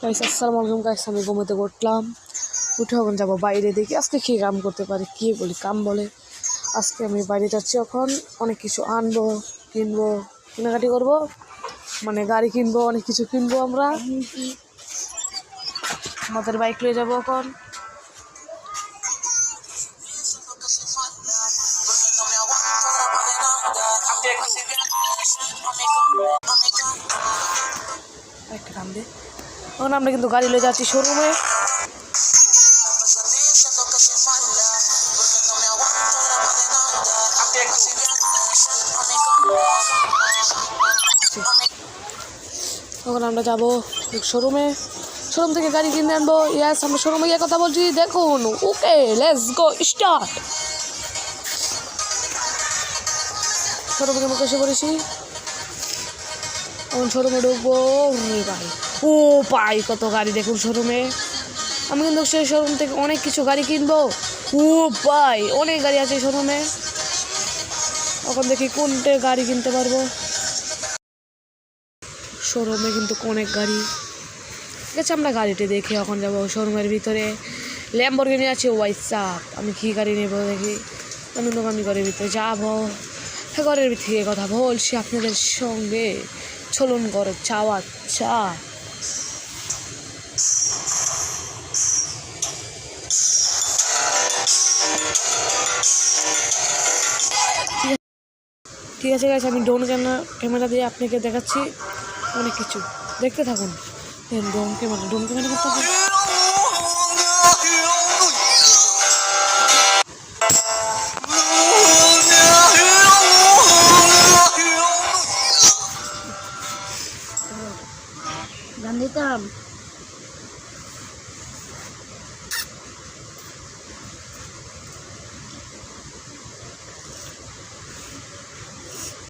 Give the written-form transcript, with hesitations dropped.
Guys আসসালামু আলাইকুম guys, আমি ঘুমোতে উঠলাম। উঠে এখন যাবো বাইরে, দেখি আজকে কী কাম করতে পারি। কি বলি কাম বলে, আজকে আমি বাইরে যাচ্ছি। এখন অনেক কিছু আনবো, কিনবো, কেনাকাটি করবো, মানে গাড়ি কিনবো, অনেক কিছু কিনবো। আমরা আমাদের বাইক নিয়ে যাবো এখন। একটা কাম দে। এখন আমরা কিন্তু গাড়ি নিয়ে যাচ্ছি শোরুমে। এখন আমরা যাবো শোরুমে, শোরুম থেকে গাড়ি কিনে আনবো। ইয়াস, আমরা শোরুমে গিয়ে কথা বলছি, দেখুন। ওকে, লেটস গো স্টার্ট। শোরুমে কিন্তু এসে পড়েছি, এখন শোরুমে ঢুকবো। ভাই, ও ভাই, কত গাড়ি দেখুন শোরুমে। আমি কিন্তু সেই শোরুম থেকে অনেক কিছু গাড়ি কিনবো। ও ভাই, অনেক গাড়ি আছে শোরুমে। এখন দেখি কোনটা গাড়ি কিনতে পারবো। শোরুমে কিন্তু অনেক গাড়ি। ঠিক আছে, আমরা গাড়িটি দেখে এখন যাবো শোরুমের ভিতরে। ল্যাম্বরগিনি আছে, হোয়াইটসাপ। আমি কী গাড়ি নেবো দেখি। আমি ঘরের ভিতরে যাবো, ঘরের ভিতরে কথা বলছি আপনাদের সঙ্গে। চলুন ঘরে যাওয়া যাক। ঠিক আছে গাইস, আমি ড্রোন ক্যামেরা দিয়ে আপনাকে দেখাচ্ছি অনেক কিছু। দেখতে থাকুন। ড্রোন ক্যামেরা করতে হবে। গান দিতাম।